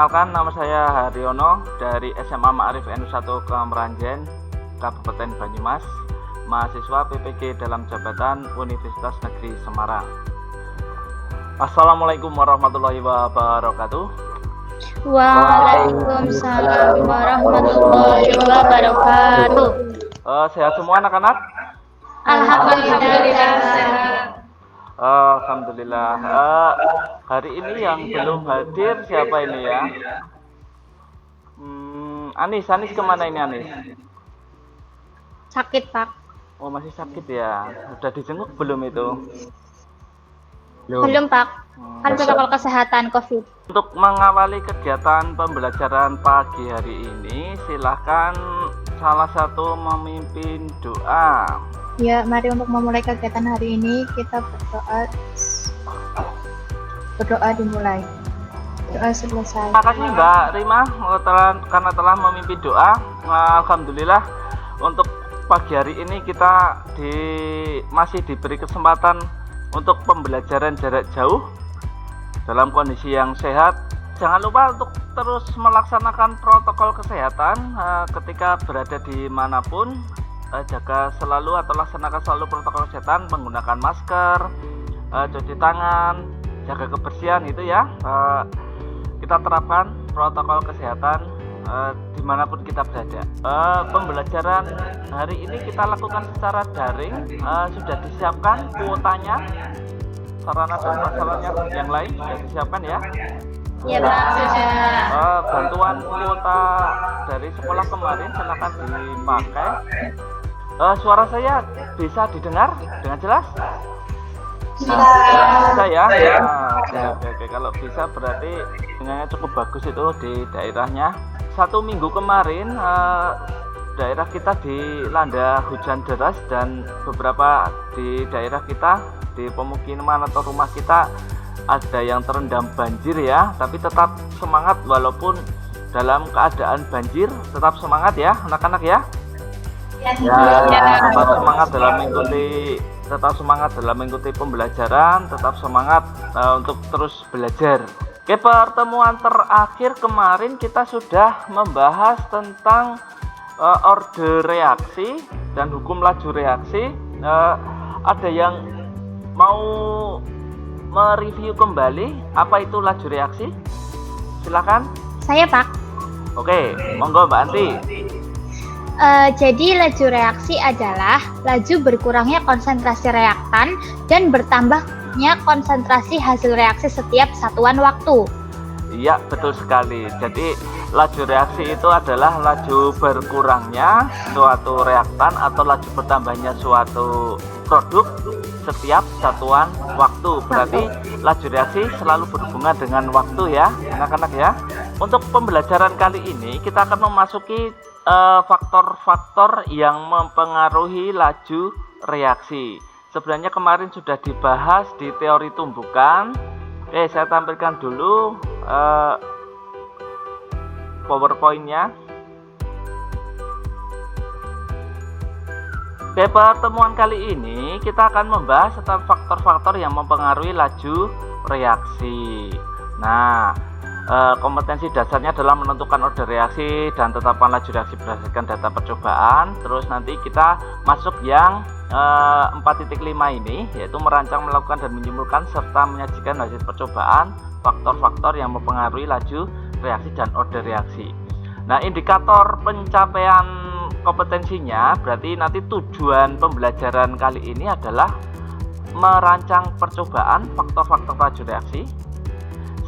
Perkenalkan, nama saya Haryono dari SMA Ma'arif NU1 Kemeranjen, Kabupaten Banyumas, mahasiswa PPG dalam jabatan Universitas Negeri Semarang. Assalamualaikum warahmatullahi wabarakatuh. Waalaikumsalam warahmatullahi wabarakatuh. Sehat semua anak-anak? Alhamdulillah. Alhamdulillah. Hari ini yang belum hadir siapa ini ya? Anis kemana ini Anis? Sakit, Pak. Oh, masih sakit ya? Udah dijenguk belum itu? Belum, Pak. Kan protokol kesehatan COVID. Untuk mengawali kegiatan pembelajaran pagi hari ini, silahkan salah satu memimpin doa. Ya, mari untuk memulai kegiatan hari ini kita berdoa dimulai. Doa selesai. Terima kasih Mbak Rima karena telah memimpin doa. Alhamdulillah untuk pagi hari ini kita masih diberi kesempatan untuk pembelajaran jarak jauh dalam kondisi yang sehat. Jangan lupa untuk terus melaksanakan protokol kesehatan ketika berada di manapun. Jaga selalu atau laksanakan selalu protokol kesehatan, menggunakan masker, cuci tangan, jaga kebersihan itu ya. Kita terapkan protokol kesehatan dimanapun kita berada. Pembelajaran hari ini kita lakukan secara daring. Sudah disiapkan kuotanya, sarana dan prasarannya yang lain sudah disiapkan ya. Ya, Pak. Sudah. Bantuan kuota dari sekolah kemarin silakan dipakai. Suara saya bisa didengar dengan jelas? Bisa ya? Oke. Kalau bisa berarti sinyalnya cukup bagus itu di daerahnya. 1 minggu kemarin daerah kita dilanda hujan deras dan beberapa di daerah kita di pemukiman atau rumah kita ada yang terendam banjir ya. Tapi tetap semangat walaupun dalam keadaan banjir, tetap semangat ya anak-anak ya. Tetap semangat dalam mengikuti pembelajaran, tetap semangat untuk terus belajar. Oke, pertemuan terakhir kemarin kita sudah membahas tentang order reaksi dan hukum laju reaksi. Ada yang mau mereview kembali apa itu laju reaksi? Silakan. Saya, Pak. Oke, monggo Mbak Anti. Jadi laju reaksi adalah laju berkurangnya konsentrasi reaktan dan bertambahnya konsentrasi hasil reaksi setiap satuan waktu. Iya, betul sekali. Jadi laju reaksi itu adalah laju berkurangnya suatu reaktan atau laju bertambahnya suatu produk setiap satuan waktu. Berarti laju reaksi selalu berhubungan dengan waktu ya, anak-anak ya. Untuk pembelajaran kali ini kita akan memasuki faktor-faktor yang mempengaruhi laju reaksi. Sebenarnya kemarin sudah dibahas di teori tumbukan. Saya tampilkan dulu PowerPoint-nya. Pertemuan kali ini kita akan membahas tentang faktor-faktor yang mempengaruhi laju reaksi. Nah, kompetensi dasarnya adalah menentukan order reaksi dan tetapkan laju reaksi berdasarkan data percobaan. Terus nanti kita masuk yang 4.5 ini, yaitu merancang, melakukan, dan menyimpulkan serta menyajikan hasil percobaan faktor-faktor yang mempengaruhi laju reaksi dan order reaksi. Nah, indikator pencapaian kompetensinya berarti nanti tujuan pembelajaran kali ini adalah merancang percobaan faktor-faktor laju reaksi.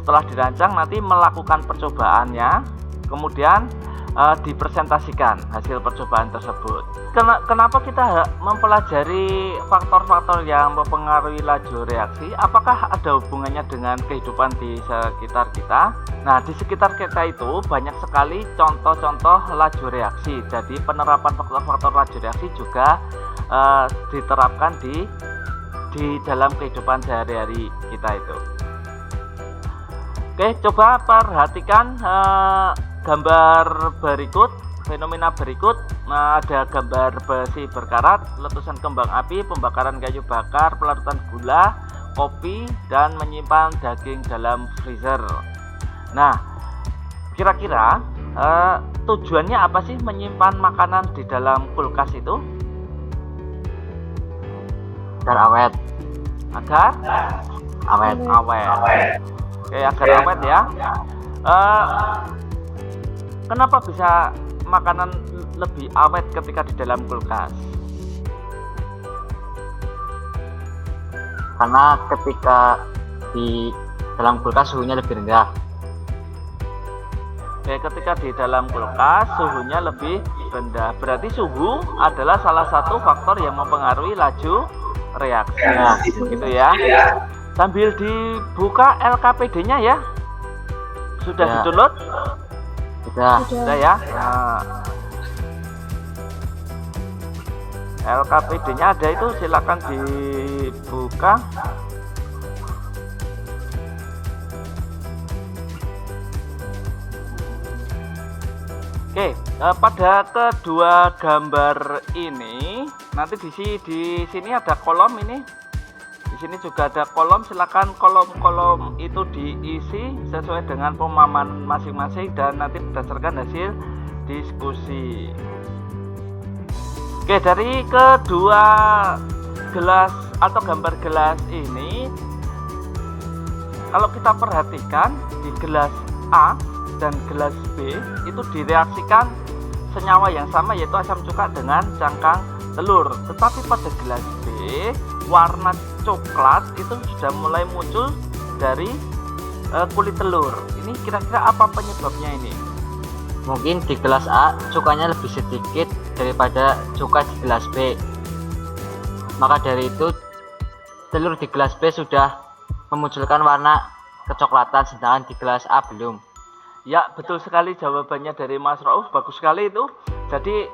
Setelah dirancang nanti melakukan percobaannya, kemudian dipresentasikan hasil percobaan tersebut. Kenapa kita mempelajari faktor-faktor yang mempengaruhi laju reaksi? Apakah ada hubungannya dengan kehidupan di sekitar kita? Nah, di sekitar kita itu banyak sekali contoh-contoh laju reaksi. Jadi penerapan faktor-faktor laju reaksi juga diterapkan di dalam kehidupan sehari-hari kita itu. Oke, coba perhatikan gambar berikut, fenomena berikut. Ada gambar besi berkarat, letusan kembang api, pembakaran kayu bakar, pelarutan gula, kopi, dan menyimpan daging dalam freezer. Nah, Kira-kira tujuannya apa sih menyimpan makanan di dalam kulkas itu? Agar awet. Agar Awet. awet. Oke, agar awet ya. Kenapa bisa makanan lebih awet ketika di dalam kulkas? Karena ketika di dalam kulkas suhunya lebih rendah. Oke, ketika di dalam kulkas suhunya lebih rendah. Berarti suhu adalah salah satu faktor yang mempengaruhi laju reaksi. Gitu ya. Sambil dibuka LKPD-nya ya. Sudah Ya. di-download? Sudah ya. Nah, LKPD-nya ada itu, silakan dibuka. Oke, pada kedua gambar ini nanti di sini ada kolom ini. Di sini juga ada kolom, silakan kolom-kolom itu diisi sesuai dengan pemahaman masing-masing dan nanti berdasarkan hasil diskusi. Oke, dari kedua gelas atau gambar gelas ini, kalau kita perhatikan di gelas A dan gelas B itu direaksikan senyawa yang sama, yaitu asam cuka dengan cangkang telur. Tetapi pada gelas B warna coklat itu sudah mulai muncul dari kulit telur. Ini kira-kira apa penyebabnya ini? Mungkin di gelas A cukanya lebih sedikit daripada cuka di gelas B. Maka dari itu telur di gelas B sudah memunculkan warna kecoklatan, sedangkan di gelas A belum. Ya, betul sekali jawabannya dari Mas Rauf, bagus sekali itu. Jadi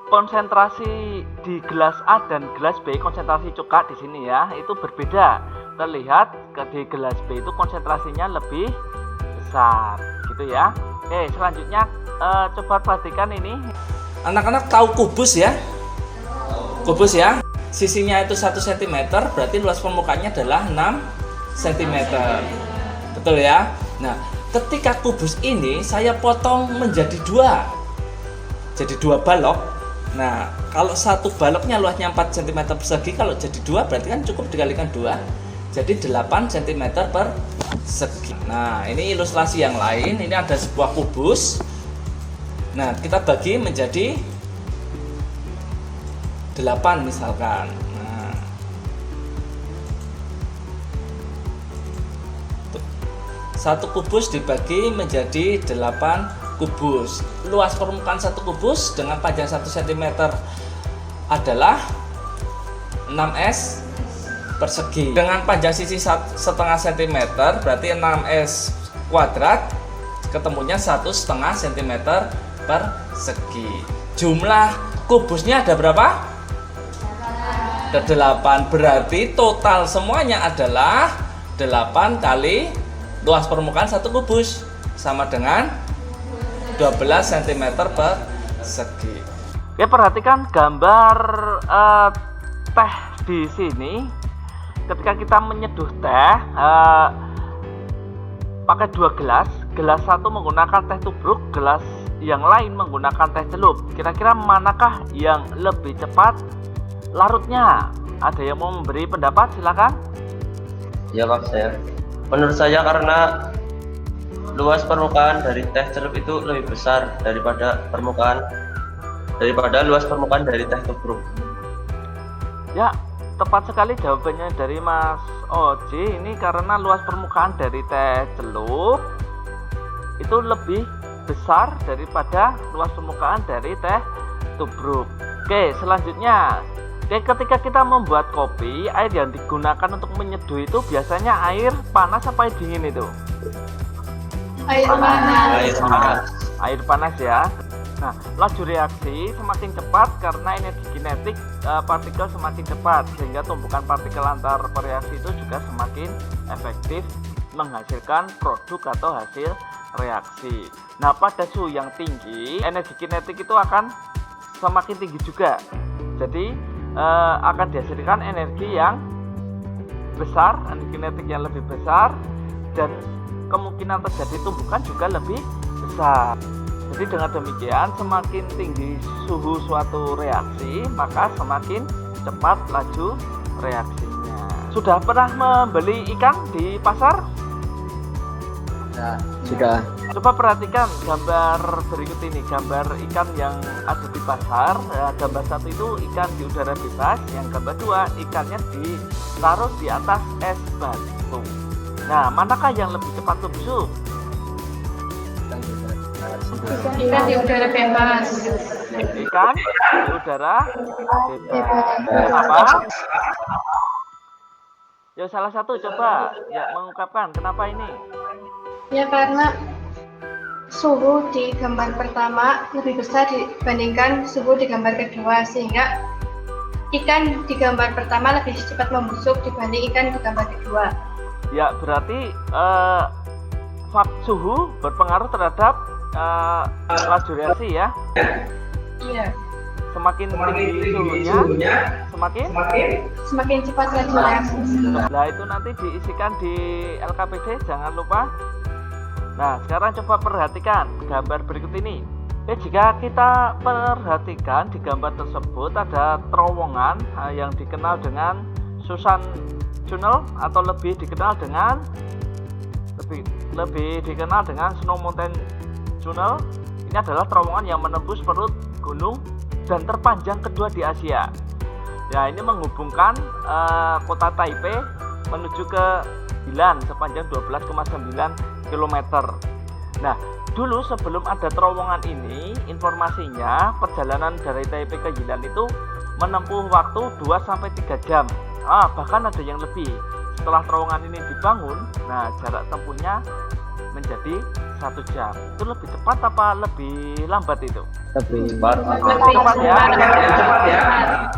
konsentrasi di gelas A dan gelas B, konsentrasi cuka di sini ya, itu berbeda. Terlihat di gelas B itu konsentrasinya lebih besar, gitu ya. Oke, selanjutnya coba perhatikan ini. Anak-anak tahu kubus ya? Kubus ya? Sisinya itu 1 cm, berarti luas permukaannya adalah 6 cm. Betul ya? Nah, ketika kubus ini saya potong menjadi 2. Jadi 2 balok. Nah, kalau satu baloknya luasnya 4 cm persegi, kalau jadi 2 berarti kan cukup dikalikan 2. Jadi 8 cm persegi. Nah, ini ilustrasi yang lain. Ini ada sebuah kubus. Nah, kita bagi menjadi 8 misalkan. Nah, satu kubus dibagi menjadi 8 kubus. Luas permukaan satu kubus dengan panjang 1 cm adalah 6S persegi. Dengan panjang sisi 1,5 cm berarti 6S kuadrat, ketemunya 1,5 cm persegi. Jumlah kubusnya ada berapa? Ada 8. Berarti total semuanya adalah 8 kali luas permukaan satu kubus, sama dengan 12 cm persegi. Oke, perhatikan gambar teh di sini. Ketika kita menyeduh teh pakai 2 gelas, gelas satu menggunakan teh tubruk, gelas yang lain menggunakan teh celup. Kira-kira manakah yang lebih cepat larutnya? Ada yang mau memberi pendapat? Silakan. Ya Pak, menurut saya karena luas permukaan dari teh celup itu lebih besar daripada luas permukaan dari teh tubruk. Ya, tepat sekali jawabannya dari Mas Oji. Ini karena luas permukaan dari teh celup itu lebih besar daripada luas permukaan dari teh tubruk. Oke, selanjutnya, ketika kita membuat kopi, air yang digunakan untuk menyeduh itu biasanya air panas apa air dingin itu? Air panas. Air panas ya. Nah, laju reaksi semakin cepat karena energi kinetik partikel semakin cepat, sehingga tumpukan partikel antar bereaksi itu juga semakin efektif menghasilkan produk atau hasil reaksi. Nah, pada suhu yang tinggi, energi kinetik itu akan semakin tinggi juga. Jadi akan dihasilkan energi yang besar, energi kinetik yang lebih besar, dan kemungkinan terjadi tumbukan juga lebih besar. Jadi dengan demikian semakin tinggi suhu suatu reaksi maka semakin cepat laju reaksinya. Sudah pernah membeli ikan di pasar? Sudah. Coba perhatikan gambar berikut ini, gambar ikan yang ada di pasar. Gambar satu itu ikan di udara bebas, yang gambar dua ikannya ditaruh di atas es batu. Nah, manakah yang lebih cepat membusuk? Ikan di udara bebas. Ikan di udara bebas. Kenapa? Ya salah satu coba ya mengungkapkan kenapa ini. Ya karena suhu di gambar pertama lebih besar dibandingkan suhu di gambar kedua, sehingga ikan di gambar pertama lebih cepat membusuk dibanding ikan di gambar kedua. Ya berarti suhu berpengaruh terhadap laju reaksi ya. Iya. Semakin tinggi suhunya, Semakin cepat laju reaksi. nah itu nanti diisikan di LKPD, jangan lupa. Nah sekarang coba perhatikan gambar berikut ini. Jika kita perhatikan di gambar tersebut ada terowongan yang dikenal dengan Susan Tunnel atau lebih dikenal dengan Snow Mountain Tunnel. Ini adalah terowongan yang menembus perut gunung dan terpanjang kedua di Asia. Ya, ini menghubungkan kota Taipei menuju ke Yilan sepanjang 12,9 km. Nah, dulu sebelum ada terowongan ini, informasinya perjalanan dari Taipei ke Yilan itu menempuh waktu 2-3 jam. Bahkan ada yang lebih. Setelah terowongan ini dibangun, nah jarak tempuhnya menjadi 1 jam. Itu lebih cepat apa lebih lambat itu? Cepat. Cepat ya.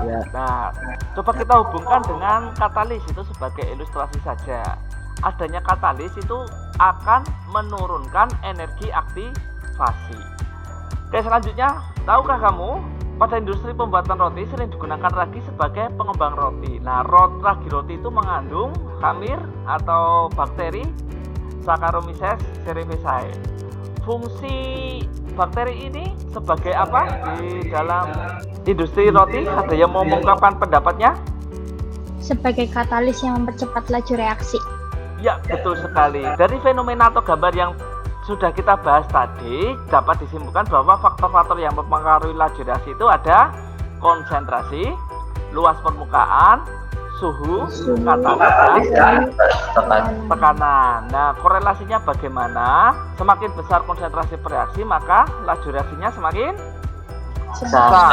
Ya. Nah, coba kita hubungkan dengan katalis itu sebagai ilustrasi saja. Adanya katalis itu akan menurunkan energi aktivasi. Oke, selanjutnya, tahukah kamu pada industri pembuatan roti sering digunakan ragi sebagai pengembang roti. Nah, ragi roti itu mengandung khamir atau bakteri Saccharomyces cerevisiae. Fungsi bakteri ini sebagai apa di dalam industri roti? Ada yang mau mengungkapkan pendapatnya? Sebagai katalis yang mempercepat laju reaksi. Ya, betul sekali. Dari fenomena atau gambar yang sudah kita bahas tadi, dapat disimpulkan bahwa faktor-faktor yang mempengaruhi laju reaksi itu ada konsentrasi, luas permukaan, suhu, katalis, dan tekanan. Nah, korelasinya bagaimana? Semakin besar konsentrasi reaksi, maka laju reaksinya semakin besar.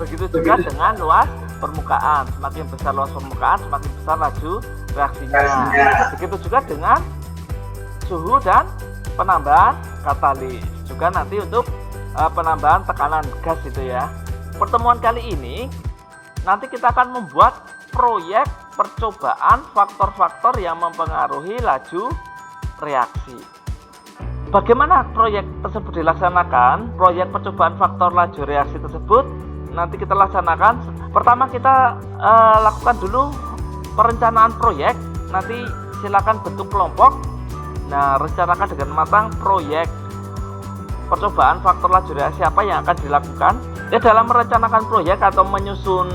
Begitu juga dengan luas permukaan. Semakin besar luas permukaan, semakin besar laju reaksinya. Begitu juga dengan suhu dan penambahan katalis. Juga nanti untuk penambahan tekanan gas itu ya. Pertemuan kali ini nanti kita akan membuat proyek percobaan faktor-faktor yang mempengaruhi laju reaksi. Bagaimana proyek tersebut dilaksanakan? Proyek percobaan faktor laju reaksi tersebut nanti kita laksanakan. Pertama kita lakukan dulu perencanaan proyek. Nanti silakan bentuk kelompok. Nah, rencanakan dengan matang proyek percobaan faktor laju reaksi apa yang akan dilakukan. Ya, dalam merencanakan proyek atau menyusun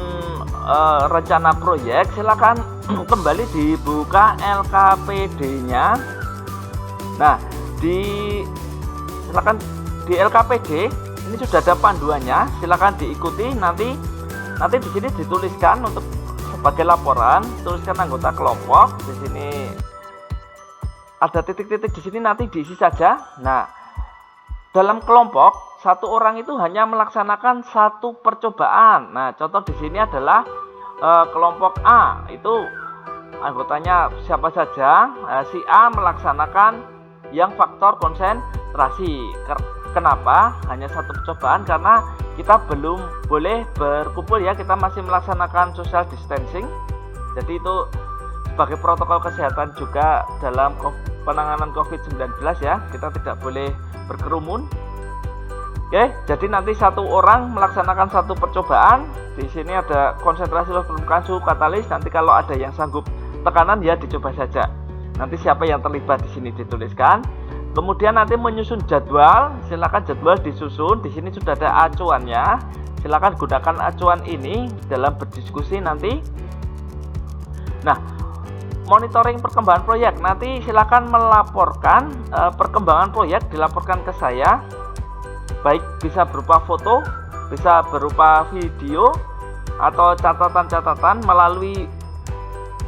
rencana proyek, silakan kembali dibuka LKPD-nya. Nah, silakan di LKPD ini sudah ada panduannya, silakan diikuti. Nanti di sini dituliskan untuk sebagai laporan, tuliskan anggota kelompok. Di sini ada titik-titik di sini, nanti diisi saja. Nah, dalam kelompok satu orang itu hanya melaksanakan satu percobaan. Nah, contoh di sini adalah kelompok A, itu anggotanya siapa saja. Si A melaksanakan yang faktor konsentrasi. Kenapa hanya satu percobaan? Karena kita belum boleh berkumpul ya, kita masih melaksanakan social distancing. Jadi itu sebagai protokol kesehatan juga dalam penanganan COVID-19 ya, kita tidak boleh berkerumun. Oke, jadi nanti satu orang melaksanakan satu percobaan. Di sini ada konsentrasi luas permukaan, suhu, katalis. Nanti kalau ada yang sanggup tekanan ya dicoba saja. Nanti siapa yang terlibat di sini dituliskan. Kemudian nanti menyusun jadwal, silakan jadwal disusun. Di sini sudah ada acuannya. Silakan gunakan acuan ini dalam berdiskusi nanti. Nah, monitoring perkembangan proyek, nanti silakan melaporkan perkembangan proyek, dilaporkan ke saya. Baik bisa berupa foto, bisa berupa video, atau catatan-catatan melalui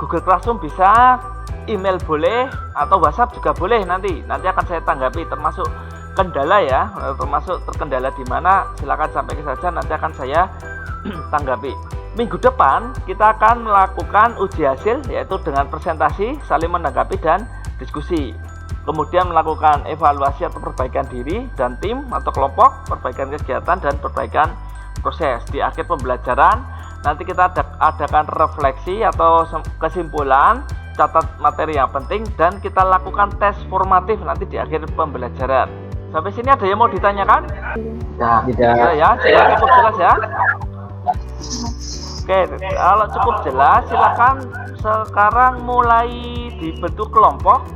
Google Classroom bisa, email boleh, atau WhatsApp juga boleh. Nanti akan saya tanggapi, termasuk kendala ya, termasuk terkendala di mana silakan sampaikan saja, nanti akan saya tanggapi. Minggu depan kita akan melakukan uji hasil, yaitu dengan presentasi, saling menanggapi dan diskusi. Kemudian melakukan evaluasi atau perbaikan diri dan tim atau kelompok, perbaikan kegiatan dan perbaikan proses. Di akhir pembelajaran nanti kita adakan refleksi atau kesimpulan, catat materi yang penting, dan kita lakukan tes formatif nanti di akhir pembelajaran. Sampai sini ada yang mau ditanyakan? Ya, cukup jelas ya. Oke, kalau cukup jelas, silakan sekarang mulai dibentuk kelompok.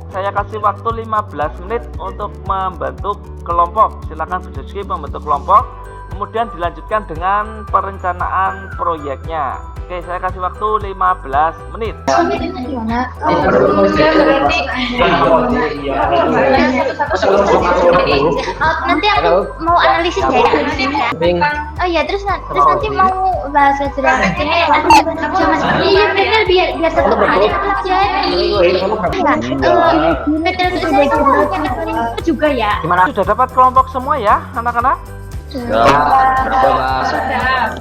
Saya kasih waktu 15 menit untuk membentuk kelompok. Silakan berdiskusi membentuk kelompok. Kemudian dilanjutkan dengan perencanaan proyeknya. Oke, saya kasih waktu 15 menit. Nanti aku mau analisis ya. Oh iya, terus nanti mau bahas reaksi ini sama seperti benar biar satu hari terjadi. Metode juga ya. Sudah dapat kelompok semua ya, anak-anak?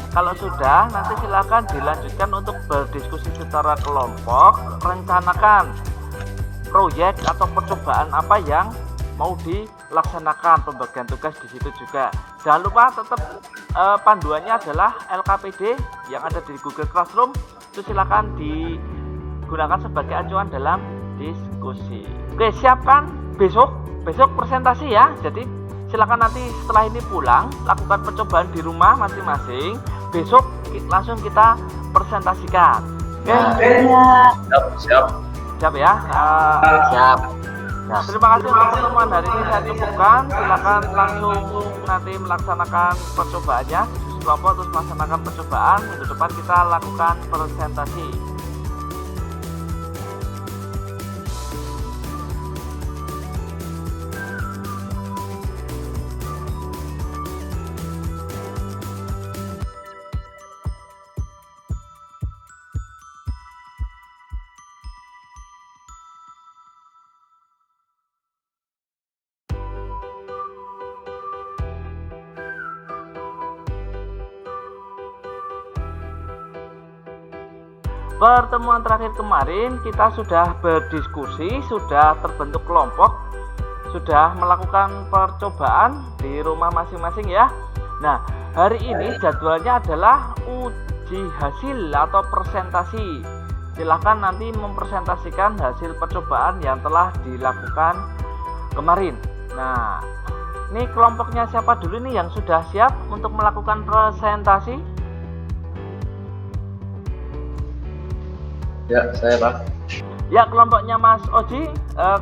Kalau sudah, nanti silakan dilanjutkan untuk berdiskusi secara kelompok. Rencanakan proyek atau percobaan apa yang mau dilaksanakan, pembagian tugas di situ juga. Jangan lupa tetap panduannya adalah LKPD yang ada di Google Classroom. Itu silakan digunakan sebagai acuan dalam diskusi. Oke, siapkan besok presentasi ya. Jadi silakan nanti setelah ini pulang, lakukan percobaan di rumah masing-masing. Besok langsung kita presentasikan. Oke? Siap ya. Siap. Terima kasih untuk pertemuan hari ini, saya cukupkan. Silakan langsung nanti melaksanakan percobaannya. Diskusi kelompok terus melaksanakan percobaan. Minggu depan kita lakukan presentasi. Pertemuan terakhir kemarin kita sudah berdiskusi, sudah terbentuk kelompok, sudah melakukan percobaan di rumah masing-masing ya. Nah, hari ini jadwalnya adalah uji hasil atau presentasi. Silahkan nanti mempresentasikan hasil percobaan yang telah dilakukan kemarin. Nah, ini kelompoknya siapa dulu nih yang sudah siap untuk melakukan presentasi? Ya, saya Pak. Ya, kelompoknya Mas Oji,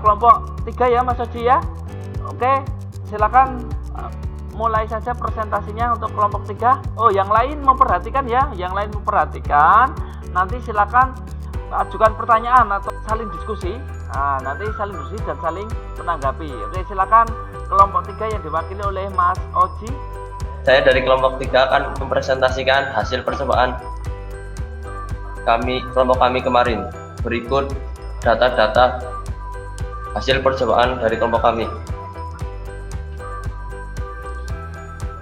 kelompok 3 ya Mas Oji ya. Oke, silakan mulai saja presentasinya untuk kelompok 3. Oh, yang lain memperhatikan ya, nanti silakan ajukan pertanyaan atau saling diskusi. Nah, nanti saling diskusi dan saling menanggapi. Oke, silakan kelompok 3 yang diwakili oleh Mas Oji. Saya dari kelompok 3 akan mempresentasikan hasil percobaan kelompok kami kemarin. Berikut data-data hasil percobaan dari kelompok kami.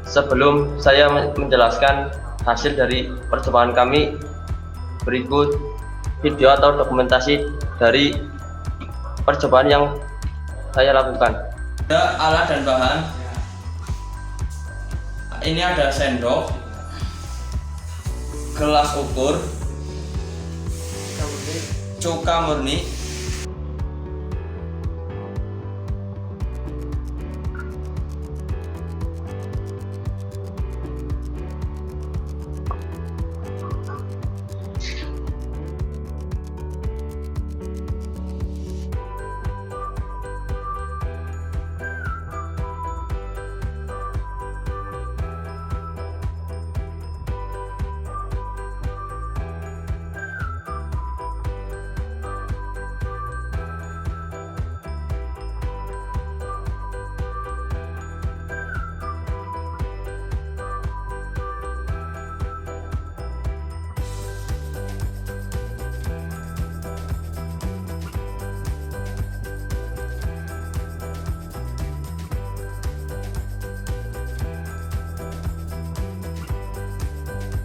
Sebelum saya menjelaskan hasil dari percobaan kami, berikut video atau dokumentasi dari percobaan yang saya lakukan. Ada alat dan bahan. Ini ada sendok, gelas ukur, cuka murni,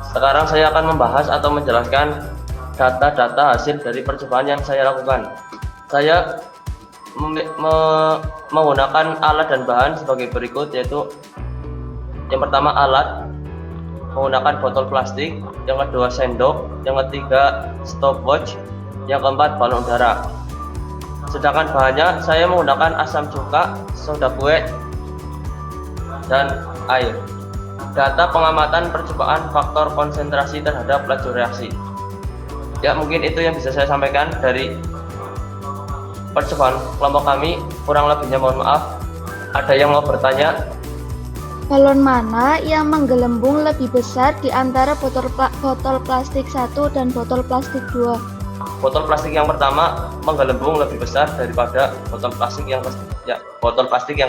Sekarang saya akan membahas atau menjelaskan data-data hasil dari percobaan yang saya lakukan. Saya menggunakan alat dan bahan sebagai berikut, yaitu yang pertama alat menggunakan botol plastik, yang kedua sendok, yang ketiga stopwatch, yang keempat balon udara. Sedangkan bahannya saya menggunakan asam cuka, soda kue, dan air. Data pengamatan percobaan faktor konsentrasi terhadap laju reaksi. Ya, mungkin itu yang bisa saya sampaikan dari percobaan kelompok kami. Kurang lebihnya mohon maaf. Ada yang mau bertanya? Balon mana yang menggelembung lebih besar di antara botol plastik 1 dan botol plastik 2? Botol plastik yang pertama menggelembung lebih besar daripada botol plastik yang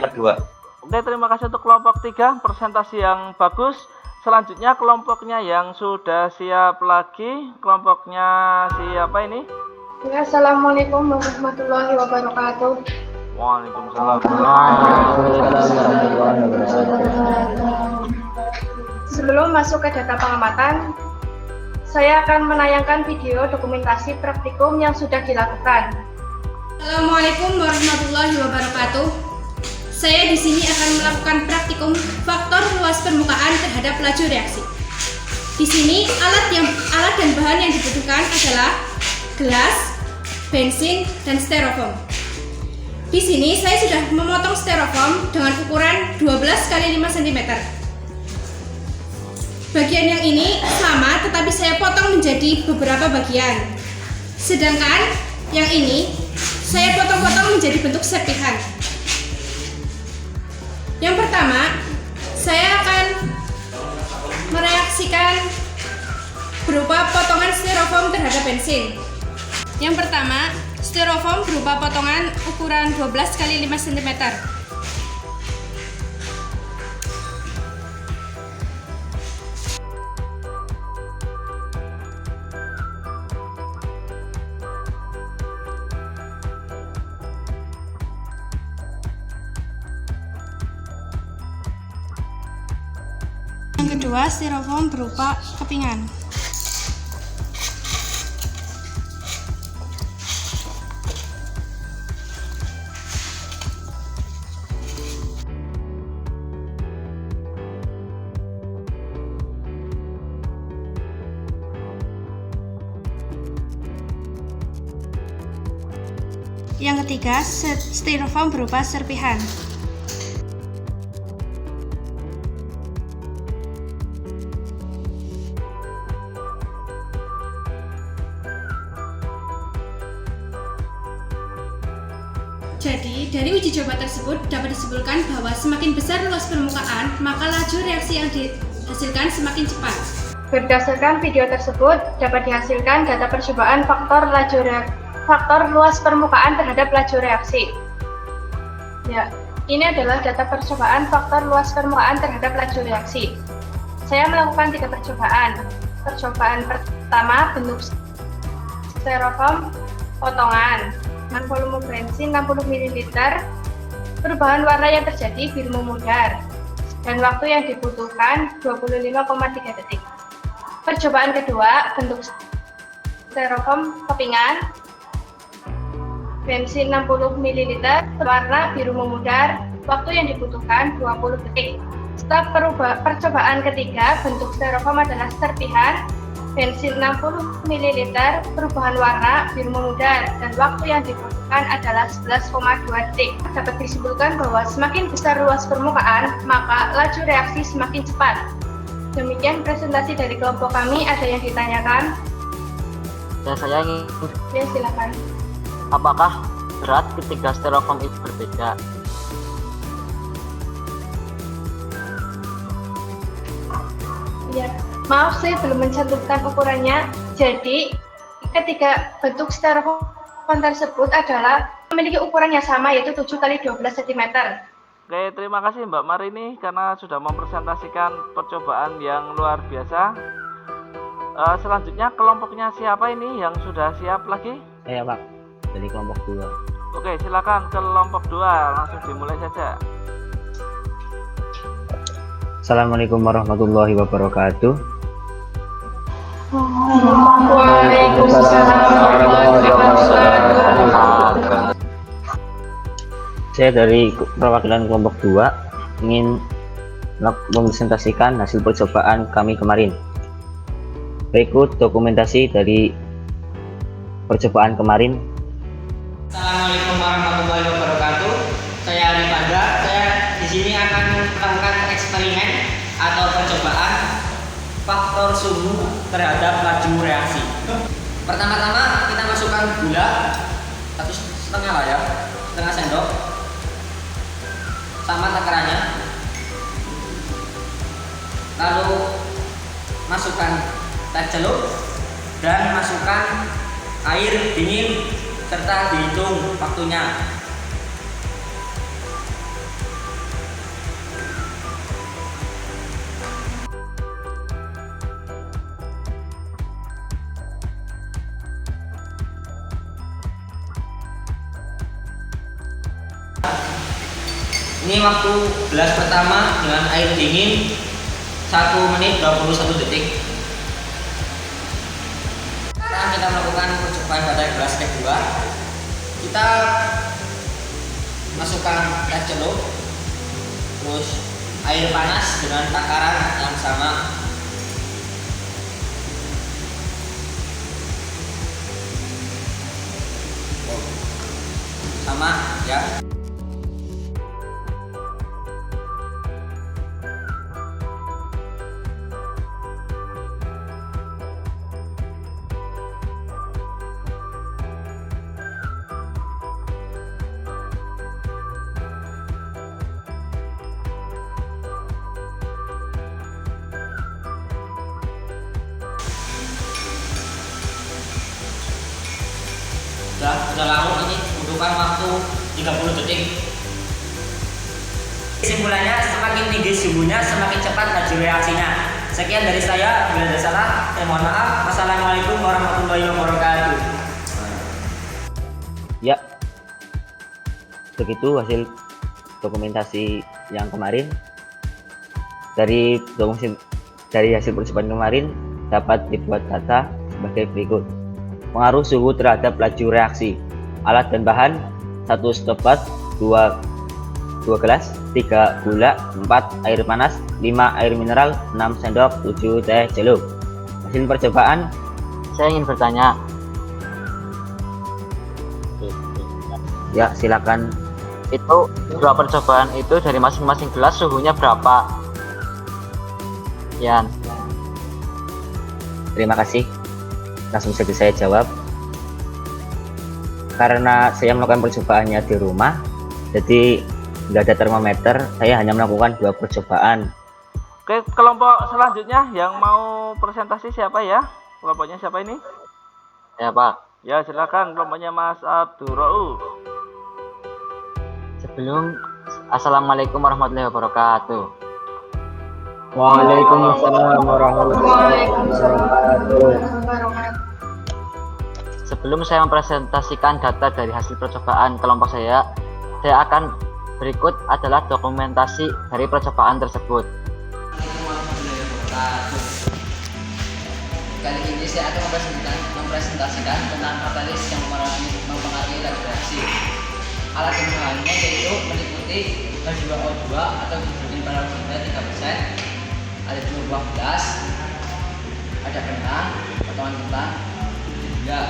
kedua. Oke, terima kasih untuk kelompok 3, presentasi yang bagus. Selanjutnya kelompoknya yang sudah siap lagi, kelompoknya siapa ini? Ya, Assalamualaikum warahmatullahi wabarakatuh. Waalaikumsalam. Sebelum masuk ke data pengamatan, saya akan menayangkan video dokumentasi praktikum yang sudah dilakukan. Assalamualaikum warahmatullahi wabarakatuh. Saya di sini akan melakukan praktikum faktor luas permukaan terhadap laju reaksi. Di sini alat dan bahan yang dibutuhkan adalah gelas, bensin, dan styrofoam. Di sini saya sudah memotong styrofoam dengan ukuran 12 x 5 cm. Bagian yang ini sama, tetapi saya potong menjadi beberapa bagian. Sedangkan yang ini saya potong-potong menjadi bentuk serpihan. Yang pertama, saya akan mereaksikan berupa potongan styrofoam terhadap bensin. Yang pertama, styrofoam berupa potongan ukuran 12 x 5 cm. Yang kedua, styrofoam berupa kepingan. Yang ketiga, styrofoam berupa serpihan. Jadi, dari uji coba tersebut dapat disimpulkan bahwa semakin besar luas permukaan, maka laju reaksi yang dihasilkan semakin cepat. Berdasarkan video tersebut, dapat dihasilkan data percobaan faktor luas permukaan terhadap laju reaksi. Ya, ini adalah data percobaan faktor luas permukaan terhadap laju reaksi. Saya melakukan 3 percobaan. Percobaan pertama, bentuk styrofoam potongan dengan volume bensin 60 ml, perubahan warna yang terjadi biru memudar, dan waktu yang dibutuhkan 25,3 detik. Percobaan kedua, bentuk styrofoam kepingan, bensin 60 ml, warna biru memudar, waktu yang dibutuhkan 20 detik. Setelah percobaan ketiga, bentuk styrofoam adalah serpihan, bensin 60 ml, perubahan warna biru memudar, dan waktu yang dibutuhkan adalah 11,2 detik. Dapat disimpulkan bahwa semakin besar luas permukaan, maka laju reaksi semakin cepat. Demikian presentasi dari kelompok kami. Ada yang ditanyakan? Ya, saya ingin, Ya, silakan. apakah berat ketiga styrofoam itu berbeda? Ya, maaf saya belum mencantumkan ukurannya. Jadi, ketiga bentuk styrofoam tersebut adalah memiliki ukuran yang sama, yaitu 7 x 12 cm. Oke, terima kasih Mbak Marini karena sudah mempresentasikan percobaan yang luar biasa. Selanjutnya kelompoknya siapa ini yang sudah siap lagi? Saya Pak, dari kelompok 2. Oke, silakan kelompok 2, langsung dimulai saja. Assalamualaikum warahmatullahi wabarakatuh. Waalaikumsalam warahmatullahi wabarakatuh. Saya dari perwakilan kelompok 2 ingin mempresentasikan hasil percobaan kami kemarin. Berikut dokumentasi dari percobaan kemarin. Assalamualaikum warahmatullahi wabarakatuh. Saya Arif Anda. Saya di sini akan melakukan eksperimen atau percobaan faktor suhu terhadap laju reaksi. Pertama-tama kita masukkan gula 1,5 lah ya, setengah sendok, sama takarannya. Lalu masukkan teh celup dan masukkan air dingin serta dihitung waktunya. Ini waktu gelas pertama dengan air dingin 1 menit 21 detik. Sekarang kita melakukan percobaan pada gelas kedua. Kita masukkan teh celup, terus air panas dengan takaran yang sama. Sama ya. Sudah larut, ini butuhkan waktu 30 detik. Kesimpulannya, semakin tinggi suhunya semakin cepat laju reaksinya. Sekian dari saya, bila ada salah saya mohon maaf. Wassalamualaikum warahmatullahi wabarakatuh. Ya, begitu hasil dokumentasi yang kemarin. Dari hasil percobaan kemarin dapat dibuat data sebagai berikut. Pengaruh suhu terhadap laju reaksi. Alat dan bahan: 1 stopwatch, 2 gelas, 3 gula, 4 air panas, 5 air mineral, 6 sendok, 7 teh celup. Hasil percobaan. Saya ingin bertanya. Ya, silakan. Itu dua percobaan itu dari masing-masing gelas suhunya berapa? Yan. Terima kasih. Langsung saja saya jawab. Karena saya melakukan percobaannya di rumah, jadi nggak ada termometer, saya hanya melakukan 2 percobaan. Oke, kelompok selanjutnya yang mau presentasi siapa ya? Kelompoknya siapa ini? Ya Pak. Ya silakan, kelompoknya Mas Abdurrauf. Sebelum Assalamualaikum warahmatullahi wabarakatuh. Waalaikumsalam warahmatullahi wabarakatuh. Sebelum saya mempresentasikan data dari hasil percobaan kelompok saya akan berikut adalah dokumentasi dari percobaan tersebut. Kali ini saya akan mempresentasikan tentang katalis yang mempengaruhi laju reaksi. Alat yang bahannya yaitu meliputi H2O2 atau hidrogen peroksida 3%, ada 2 buah gelas, ada kentang, potongan kentang, juga.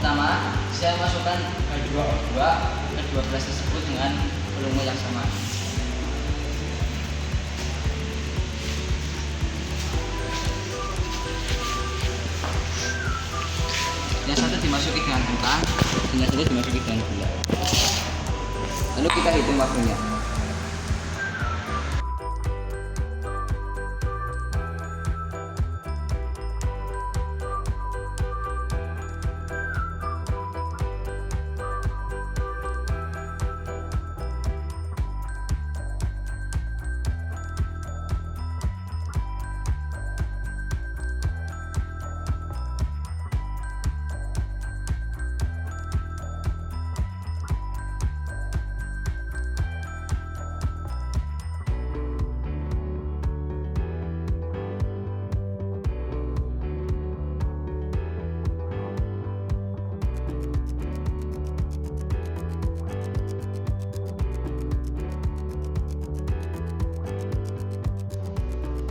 Pertama, saya masukkan H2O2 ke 2 gelas tersebut dengan volume yang sama. Yang satu dimasuki dengan kentang, yang satu dimasuki dengan gula. Lalu kita hitung waktunya.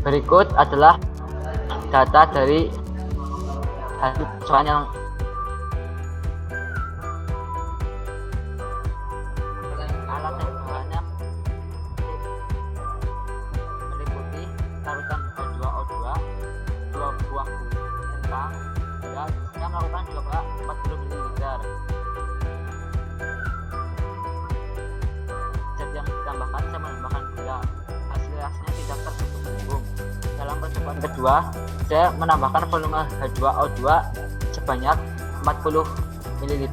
Berikut adalah data dari hasil percobaan yang alat dan bahannya meliputi larutan H2O2, 2 buah kentang, dan saya melakukan coba 40 ml. Zat yang ditambahkan, saya menambahkan gula. Hasil reaksinya tidak terbentuk gelembung. Dalam percobaan kedua, saya menambahkan volume H2O2 sebanyak 40 ml.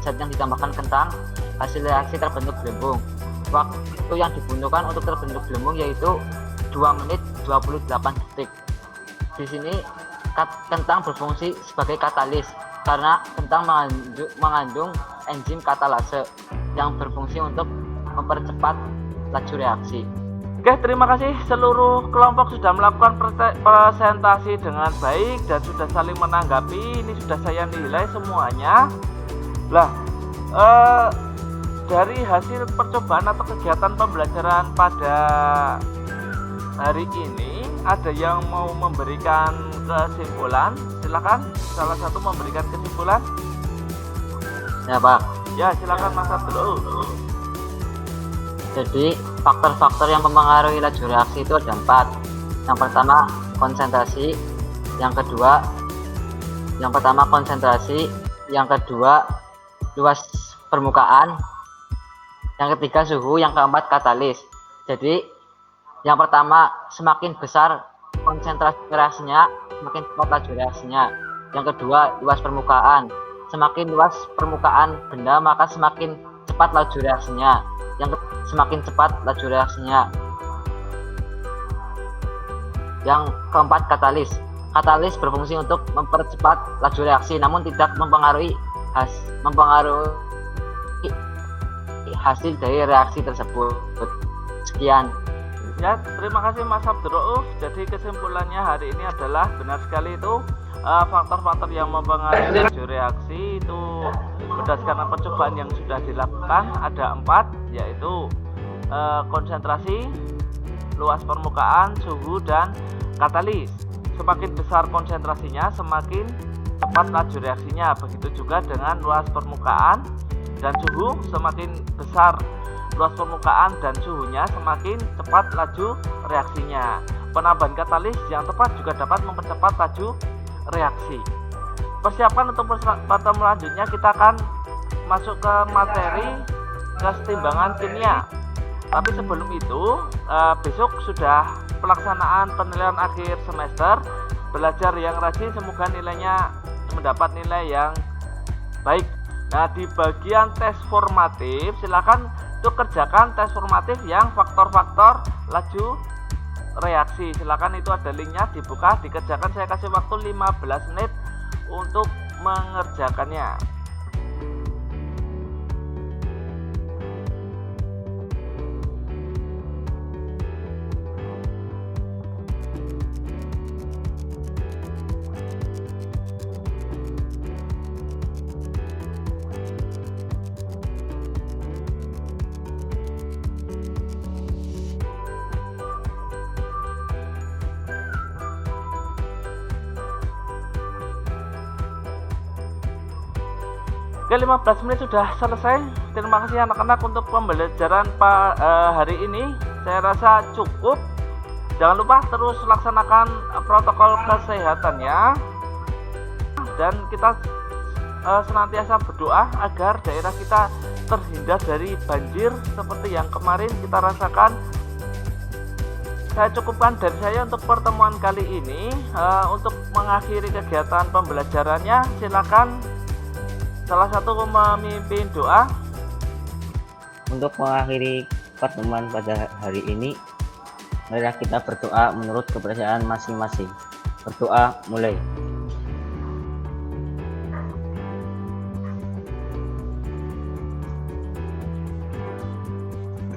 Zat yang ditambahkan kentang, hasil reaksi terbentuk gelembung. Waktu yang dibutuhkan untuk terbentuk gelembung yaitu 2 menit 28 detik. Di sini kentang berfungsi sebagai katalis karena kentang mengandung enzim katalase yang berfungsi untuk mempercepat laju reaksi. Oke, terima kasih. Seluruh kelompok sudah melakukan presentasi dengan baik dan sudah saling menanggapi. Ini sudah saya nilai semuanya. Lah, dari hasil percobaan atau kegiatan pembelajaran pada hari ini, ada yang mau memberikan kesimpulan? Silakan, salah satu memberikan kesimpulan. Ya, Pak. Ya, silakan Mas Abdul. Jadi faktor-faktor yang mempengaruhi laju reaksi itu ada 4. Yang pertama konsentrasi, yang pertama konsentrasi, yang kedua luas permukaan, yang ketiga suhu, yang keempat katalis. Jadi yang pertama semakin besar konsentrasi reaksinya, semakin cepat laju reaksinya. Yang kedua luas permukaan, semakin luas permukaan benda maka semakin cepat laju reaksinya. Semakin cepat laju reaksinya. Yang keempat katalis. Katalis berfungsi untuk mempercepat laju reaksi namun tidak mempengaruhi hasil dari reaksi tersebut. Sekian. Ya, terima kasih Mas Abdul. Jadi kesimpulannya hari ini adalah benar sekali itu faktor-faktor yang mempengaruhi laju reaksi itu berdasarkan percobaan yang sudah dilakukan ada 4, yaitu konsentrasi, luas permukaan, suhu, dan katalis. Semakin besar konsentrasinya semakin cepat laju reaksinya. Begitu juga dengan luas permukaan dan suhu, semakin besar luas permukaan dan suhunya semakin cepat laju reaksinya. Penambahan katalis yang tepat juga dapat mempercepat laju reaksi. Persiapan untuk pertemuan selanjutnya kita akan masuk ke materi kesetimbangan kimia. Tapi sebelum itu besok sudah pelaksanaan penilaian akhir semester. Belajar yang rajin semoga nilainya mendapat nilai yang baik. Nah, di bagian tes formatif silakan untuk kerjakan tes formatif yang faktor-faktor laju reaksi. Silakan, itu ada linknya, dibuka, dikerjakan. Saya kasih waktu 15 menit untuk mengerjakannya. Oke, 15 menit sudah selesai. Terima kasih anak-anak untuk pembelajaran hari ini. Saya rasa cukup. Jangan lupa terus laksanakan protokol kesehatannya. Dan kita senantiasa berdoa agar daerah kita terhindar dari banjir seperti yang kemarin kita rasakan. Saya cukupkan dari saya untuk pertemuan kali ini. Untuk mengakhiri kegiatan pembelajarannya, silakan salah satu memimpin doa. Untuk mengakhiri pertemuan pada hari ini, marilah kita berdoa menurut kepercayaan masing-masing. Berdoa mulai.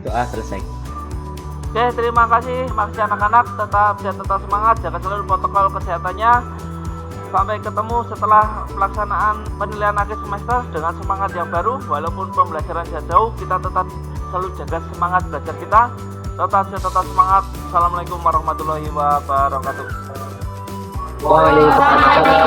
Doa selesai. Oke, terima kasih. Makasih anak-anak, tetap semangat, jaga selalu protokol kesehatannya. Sampai ketemu setelah pelaksanaan penilaian akhir semester dengan semangat yang baru. Walaupun pembelajaran jauh, kita tetap selalu jaga semangat belajar kita. Tetap semangat. Assalamualaikum warahmatullahi wabarakatuh. Waalaikumsalam.